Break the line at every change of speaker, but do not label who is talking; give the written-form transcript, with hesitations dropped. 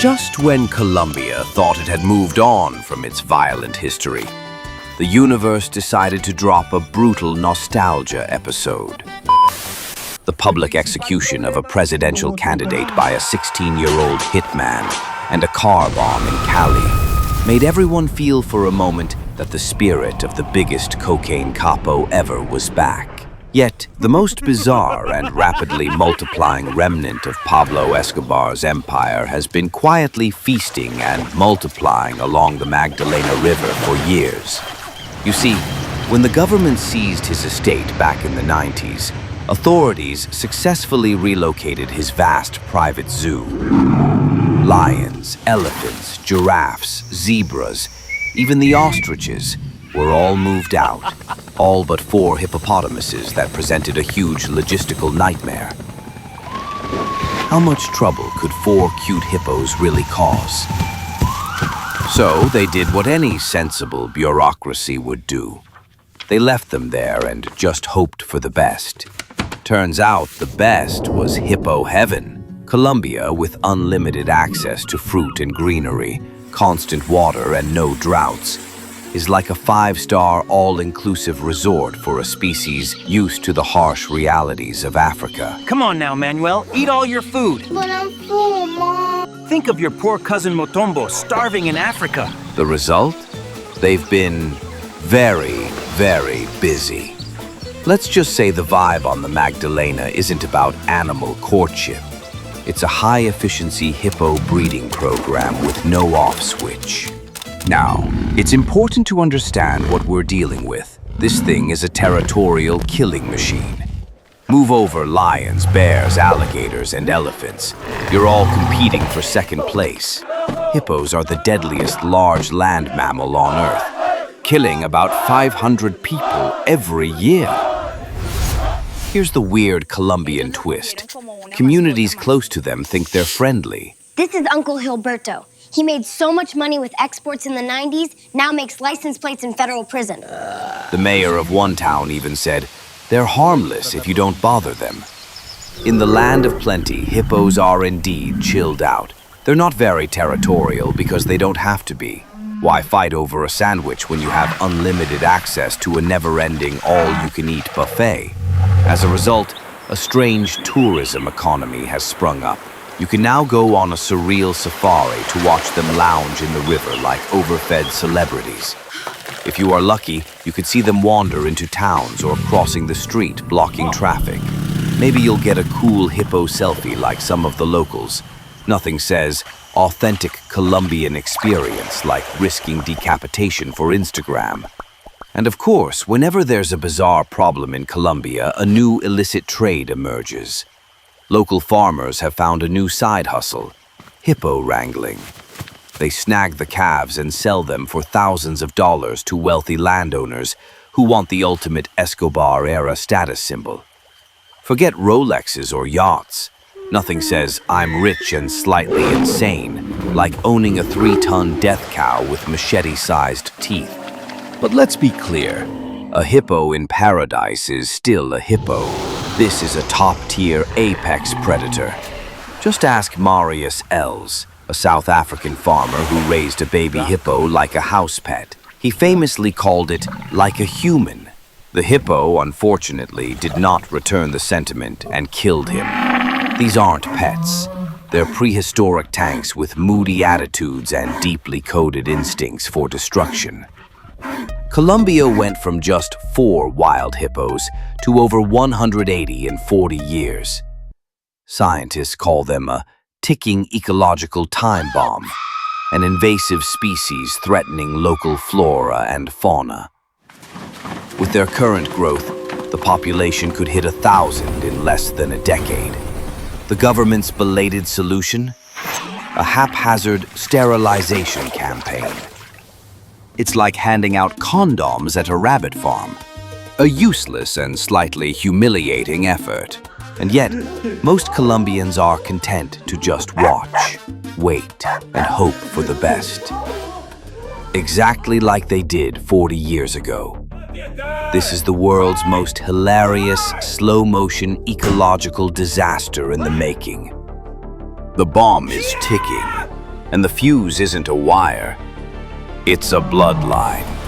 Just when Colombia thought it had moved on from its violent history, the universe decided to drop a brutal nostalgia episode. The public execution of a presidential candidate by a 16-year-old hitman and a car bomb in Cali made everyone feel for a moment that the spirit of the biggest cocaine capo ever was back. Yet, the most bizarre and rapidly multiplying remnant of Pablo Escobar's empire has been quietly feasting and multiplying along the Magdalena River for years. You see, when the government seized his estate back in the 90s, authorities successfully relocated his vast private zoo. Lions, elephants, giraffes, zebras, even the ostriches were all moved out, all but 4 hippopotamuses that presented a huge logistical nightmare. How much trouble could 4 cute hippos really cause? So they did what any sensible bureaucracy would do. They left them there and just hoped for the best. Turns out the best was Hippo Heaven, Colombia with unlimited access to fruit and greenery, constant water and no droughts, is like a 5-star all-inclusive resort for a species used to the harsh realities of Africa.
Come on now, Manuel, eat all your food.
But I'm full, Mom.
Think of your poor cousin Motombo starving in Africa.
The result? They've been very, very busy. Let's just say the vibe on the Magdalena isn't about animal courtship. It's a high-efficiency hippo breeding program with no off switch. Now, it's important to understand what we're dealing with. This thing is a territorial killing machine. Move over lions, bears, alligators, and elephants. You're all competing for second place. Hippos are the deadliest large land mammal on Earth, killing about 500 people every year. Here's the weird Colombian twist. Communities close to them think they're friendly.
This is Uncle Gilberto. He made so much money with exports in the 90s, now makes license plates in federal prison.
The mayor of one town even said, "They're harmless if you don't bother them." In the land of plenty, hippos are indeed chilled out. They're not very territorial because they don't have to be. Why fight over a sandwich when you have unlimited access to a never-ending all-you-can-eat buffet? As a result, a strange tourism economy has sprung up. You can now go on a surreal safari to watch them lounge in the river like overfed celebrities. If you are lucky, you could see them wander into towns or crossing the street, blocking traffic. Maybe you'll get a cool hippo selfie like some of the locals. Nothing says authentic Colombian experience like risking decapitation for Instagram. And of course, whenever there's a bizarre problem in Colombia, a new illicit trade emerges. Local farmers have found a new side hustle, hippo wrangling. They snag the calves and sell them for thousands of dollars to wealthy landowners who want the ultimate Escobar-era status symbol. Forget Rolexes or yachts. Nothing says, "I'm rich and slightly insane," like owning a 3-ton death cow with machete-sized teeth. But let's be clear, a hippo in paradise is still a hippo. This is a top-tier apex predator. Just ask Marius Els, a South African farmer who raised a baby hippo like a house pet. He famously called it like a human. The hippo, unfortunately, did not return the sentiment and killed him. These aren't pets. They're prehistoric tanks with moody attitudes and deeply coded instincts for destruction. Colombia went from just 4 wild hippos to over 180 in 40 years. Scientists call them a ticking ecological time bomb, an invasive species threatening local flora and fauna. With their current growth, the population could hit 1,000 in less than a decade. The government's belated solution? A haphazard sterilization campaign. It's like handing out condoms at a rabbit farm. A useless and slightly humiliating effort. And yet, most Colombians are content to just watch, wait, and hope for the best. Exactly like they did 40 years ago. This is the world's most hilarious, slow-motion ecological disaster in the making. The bomb is ticking, And the fuse isn't a wire, it's a bloodline.